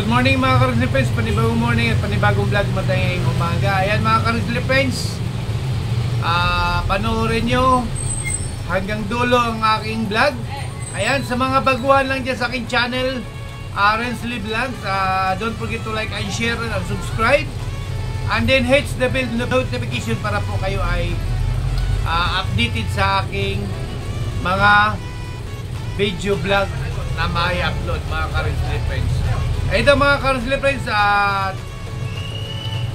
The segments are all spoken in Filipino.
Good morning mga Karisli Friends, panibagong morning at panibagong vlog matayang umaga. Ayan mga Karisli Friends, panoorin nyo hanggang dulo ang aking vlog. Ayan, sa mga baguhan lang dyan sa aking channel, Rensley Vlogs, don't forget to like and share and subscribe. And then hit the bell notification para po kayo ay updated sa aking mga video vlog na may upload mga Karisli Friends. Ito mga Karisli Friends,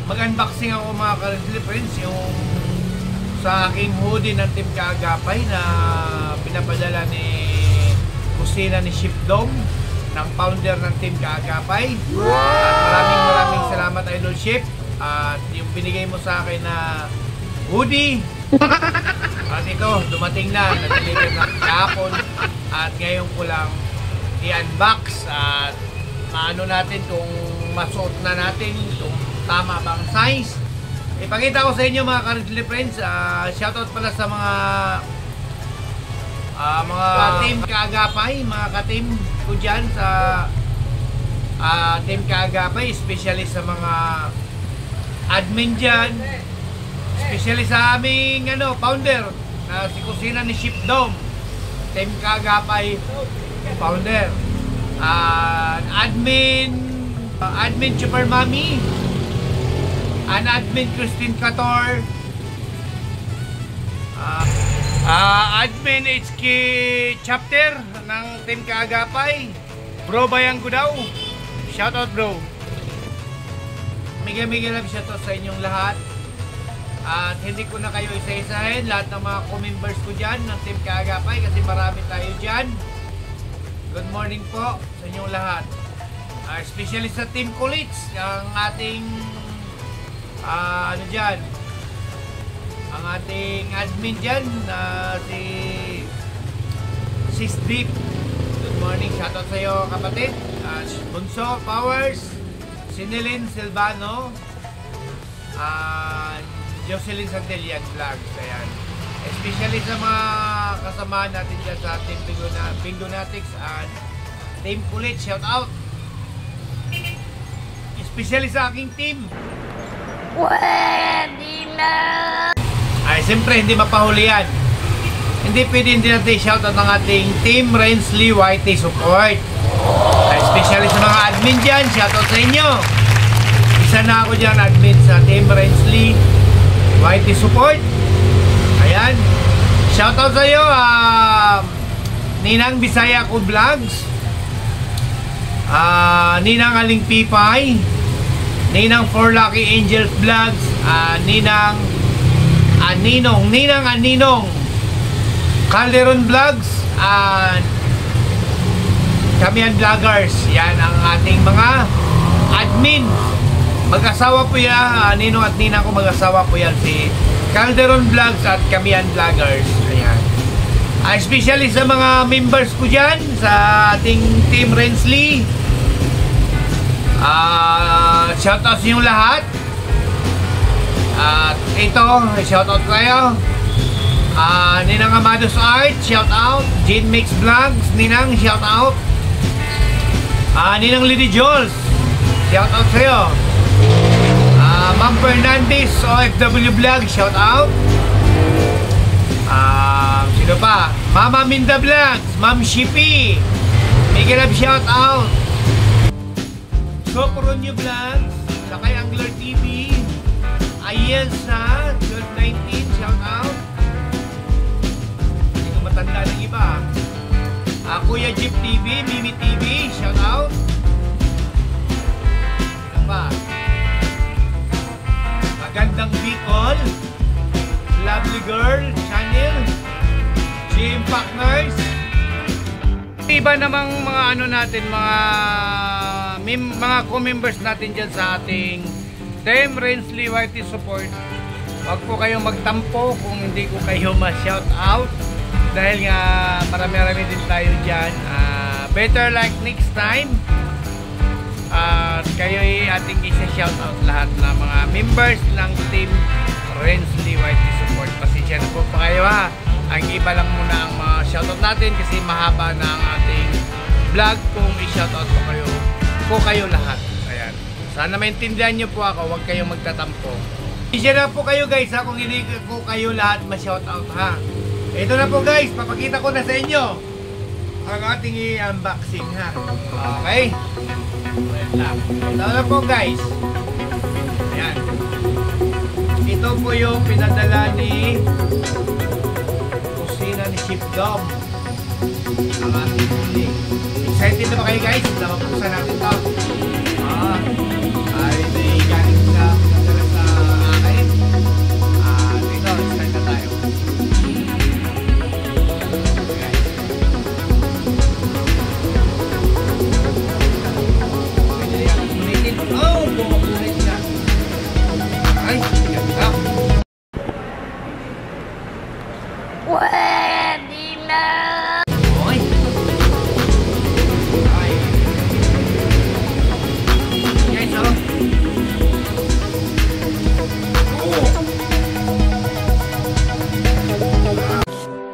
mag-unboxing ako mga Karisli Friends yung sa aking hoodie ng Team Kaagapay na pinapadala ni kusina ni Chef Dom ng founder ng Team Kaagapay. At maraming salamat Idol Chef at yung binigay mo sa akin na hoodie. At ito, dumating na, na-deliver na kahapon at ngayon ko lang i-unbox at maano natin kung masuot na natin kung tama bang size. Ipakita ko sa inyo mga Karisli Friends, shoutout pala sa mga Team Kaagapay, mga ka-team ko dyan sa Team Kaagapay, especially sa mga admin dyan, especially sa aming founder na si kusina ni Chef Dom, Team Kaagapay founder, admin Super Mami, admin Christine Cator, admin HK chapter ng Team Kaagapay, Bro Bayang Gudaw, shoutout bro. Migay lang shoutout sa inyong lahat. At hindi ko na kayo isa-isahin lahat ng mga co-members ko dyan ng Team Kaagapay kasi marami tayo dyan. Good morning po sa inyong lahat. Especially sa Team Kulits, ang ating ang ating admin dyan si Sis Deep. Good morning, shoutout sa iyo kapatid. Bunso Powers, Sinilin Silvano, Jocelyn Santelian Vlogs. Ayan. Especially sa mga kasamahan natin dyan sa Team Bingonatics and Team Kulit, shout out. Especially sa aking team. Pwede na! Ay, siyempre hindi mapahuli yan. Hindi natin shout out ng ating Team Rensley YT Support. Ay, especially sa mga admin dyan, shout out sa inyo. Isa na ako dyan admin sa Team Rensley YT Support. Ayan. Shoutout sa iyo, Ninang Bisaya ko Vlogs, Ninang Aling Pipay, Ninang For Lucky Angels Vlogs, Ninang Ninong Calderon Vlogs, and Kamian Vloggers. Yan ang ating mga admin. Mag-asawa po yan, Ninong at Ninang ko mag-asawa po yan, si Calderon Vlogs at Kamian Vloggers. Ayan. Especially sa mga members ko dyan sa ating Team Rensley, shoutout sa inyong lahat. At ito, shoutout kayo, Ninang Amados Art, shoutout. Jane Mix Vlogs, Ninang, shoutout. Ninang Lady Jules, shoutout sa iyo. Ma'am Fernandez OFW Vlog, shout out. Sino pa? Mama Minda Vlogs, Ma'am Shippy, Miguel Ab, shout out. Socoronyo Vlogs, Sakay Angler TV, Ayelsa 1219, shout out. Hindi ko matanda ng iba. Kuya Jeep TV, Mimi TV, shout out. Sino pa? Magandang Bicol, Lovely Girl Channel, GM Partners. Iba namang mga natin, mga co-members natin dyan sa ating Team Rensley YT Support. Huwag po kayong magtampo kung hindi ko kayo ma-shout out dahil nga marami din tayo dyan. Better like next time. At kayo ay ating isa-shout out lahat na mga members ng Team Rensley YT Support. Pasensya na po pa kayo ha. Ang iba lang muna ang mga shoutout natin kasi mahaba na ang ating vlog kung i-shoutout po kayo po kayo lahat. Ayan. Sana maintindihan nyo po ako, huwag kayong magtatampo. I-share na po kayo guys ha, kung hindi po kayo lahat ma-shoutout ha. Ito na po guys, papakita ko na sa inyo ang ating i-unboxing ha. Okay? Wait lang. Ito na po guys. Ayan. Ito po yung pinadala ni kusina ni Chef Dom. Ang ating huli. Excited na ba kayo guys? Napapuksan natin ito. Ay galing sa pinadala sa akin. Ito, excited na tayo. Pwede yan. Sulitin. Oh! Bumakulit siya. Ay, ganda. Pwede na! Oy! Ay! Guys, oh!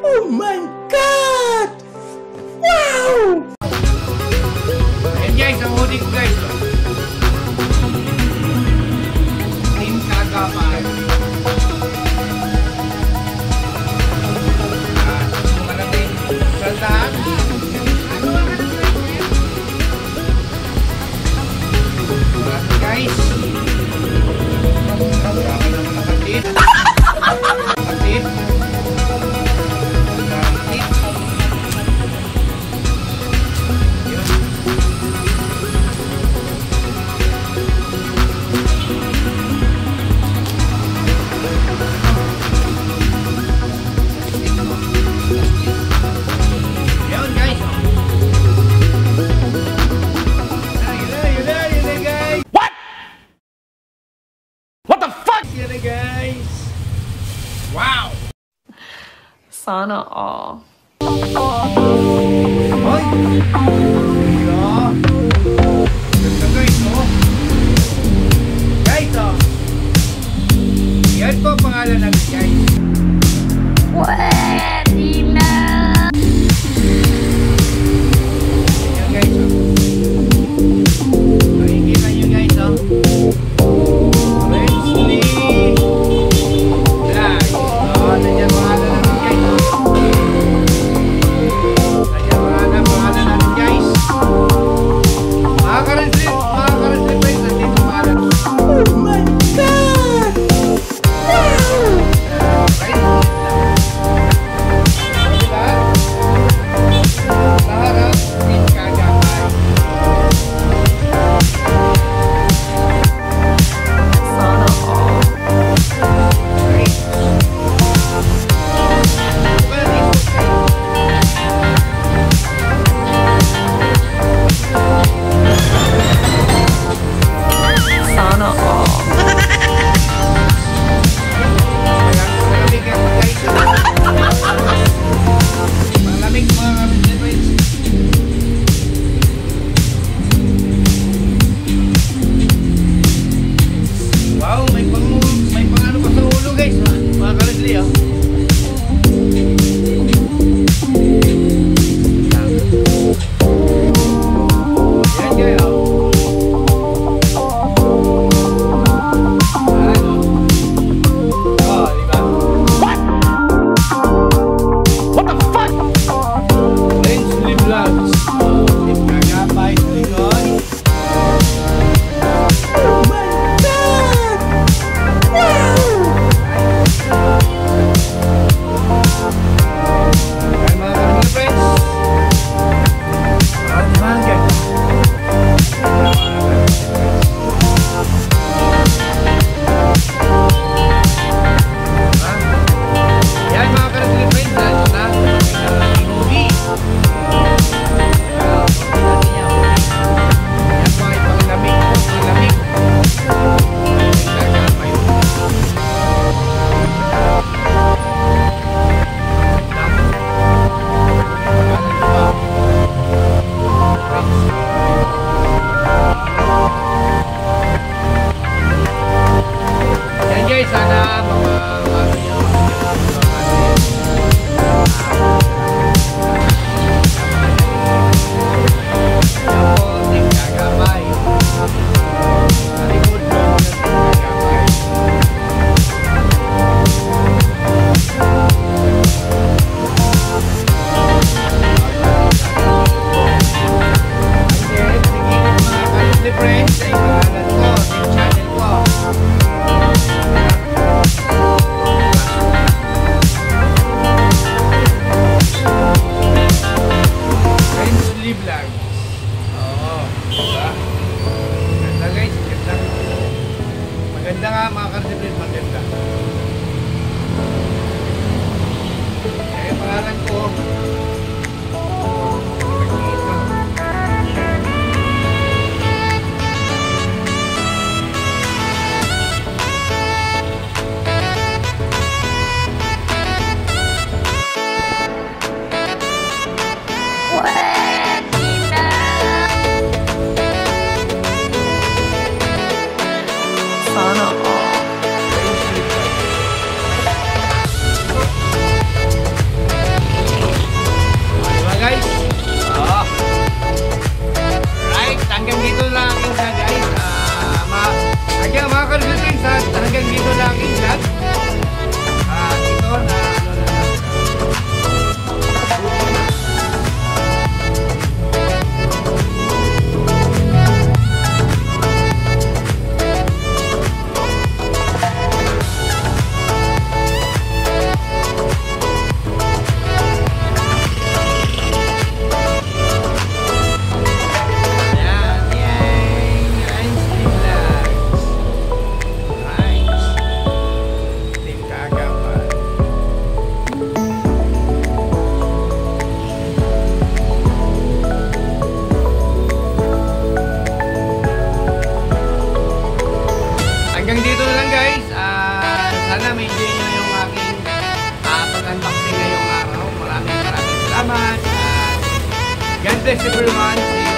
Oh my God! Wow! Ayan guys, ang hoodie ko guys, oh. Team Kaagapay. Saldahan. Guys. Nakatip. Nakatip. Nakatip. Yun guys. Yun na guys. What? What the fuck? Yun na guys. Wow. Sana all. Hoy! Yeah. Ganda guys, oh. Guys, oh. Yan po ang pangalan natin, guys. Pwede na! Yan, guys, oh. Makikita nyo, guys, oh. Wesley Black. Oh, nandiyan pangalan natin, guys, oh. Nandiyan pangalan natin, guys. Maganda nga mga ka-discipline, maganda. Eh, pangalan ko. Pwede na. Sana all. Diba guys? Oo. Right, hanggang dito lang aking vlog guys. Hanggang mga ka-discipline, hanggang dito lang aking vlog. Ito na ano na lang. Yan, yay! Nice vlog. Nice. Team Kaagapan. Hanggang dito na lang guys. Sana may enjoy nyo yung aking pag-unboxing ngayong araw. Maraming salamat. God bless everyone. See you.